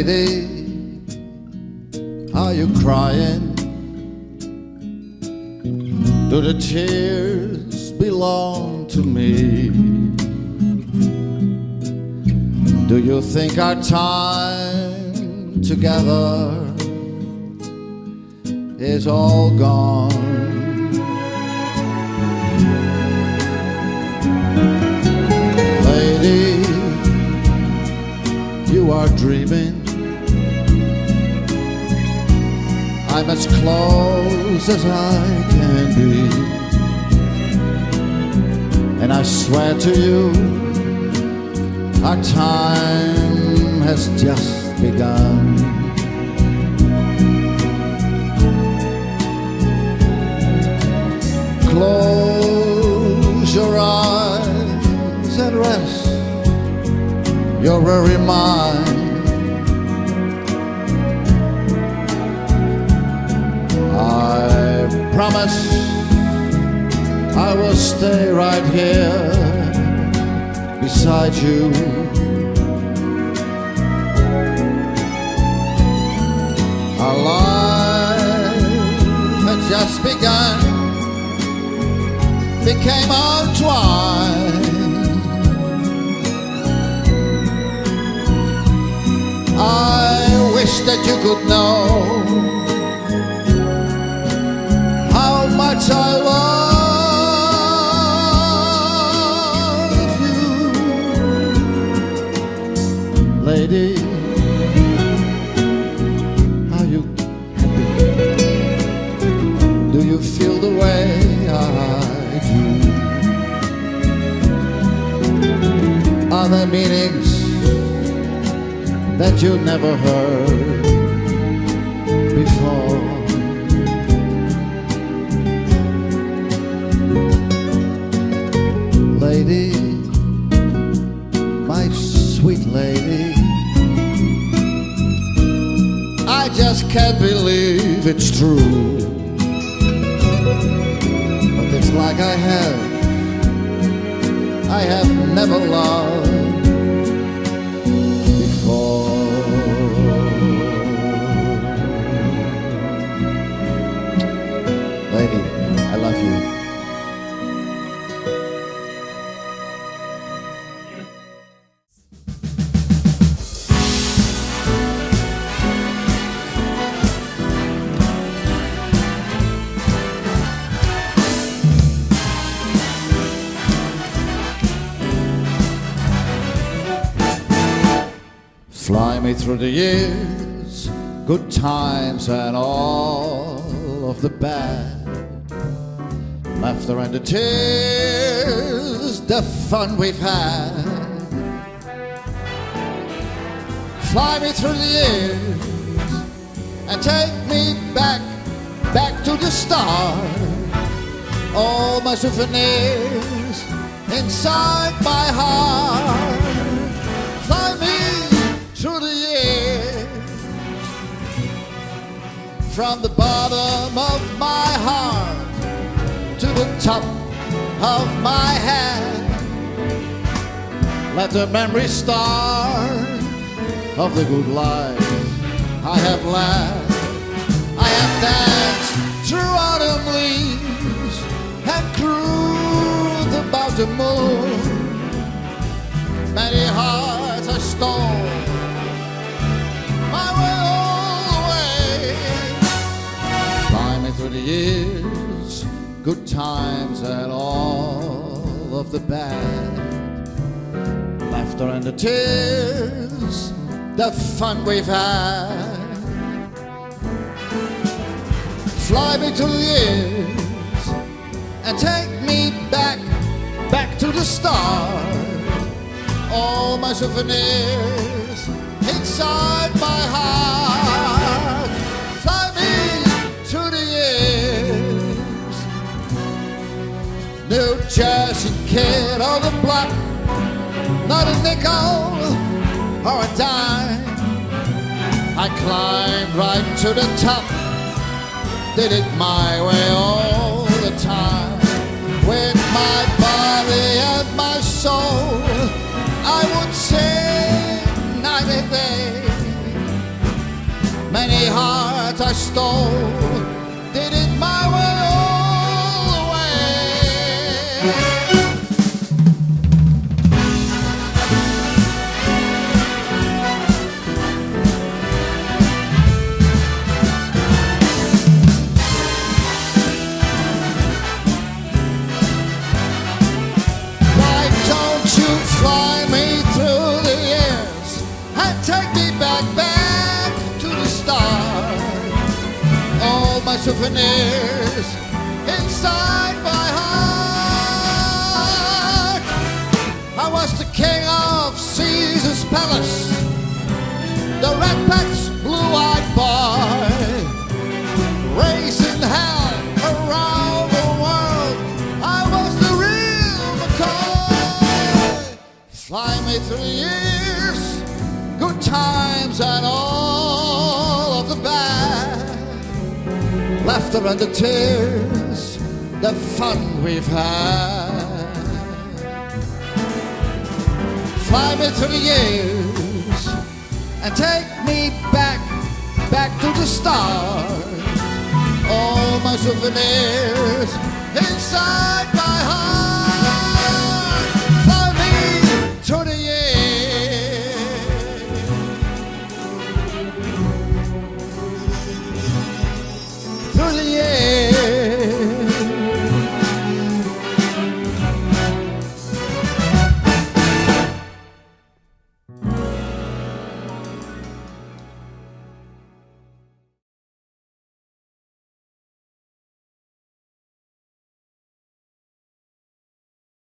Lady, are you crying? Do the tears belong to me? Do you think our time together is all gone? Lady, you are dreaming. I'm as close as I can be, and I swear to you, our time has just begun. Close your eyes and rest your weary mind. I promise I will stay right here beside you. Our life had just begun, became entwined. I wish that you could know how much I love you. Lady, are you happy? Do you feel the way I do? Are there meanings that you never heard before? Lady, my sweet lady, I just can't believe it's true, but it's like I have never loved before. Lady, I love you. Fly me through the years, good times and all of the bad, laughter and the tears, the fun we've had. Fly me through the years and take me back to the start. All my souvenirs inside my heart. Fly me through the years, from the bottom of my heart to the top of my head. Let the memory start of the good life I have led. I have danced through autumn leaves and cruised about the moon. Many hearts I stole my way. Fly me through the years, good times and all of the bad, laughter and the tears, the fun we've had. Fly me through the years and take me back to the start. All my souvenirs inside my heart. Fly me through the years, New Jersey kid on the block, not a nickel or a dime. I climbed right to the top, did it my way all the time. With my body and my soul, I would sing night and day. many hearts I stole, did it my way all the way. Why don't you fly me through the years and take me back to the start? All my souvenirs inside my heart. I was the king of Caesar's palace, the Rat Pack's blue-eyed boy, raising hell around the world. I was the real McCoy. Fly me through the years, good times and all of the bad, laughter and the tears, the fun we've had. Fly me through the years and take me back to the start. All my souvenirs inside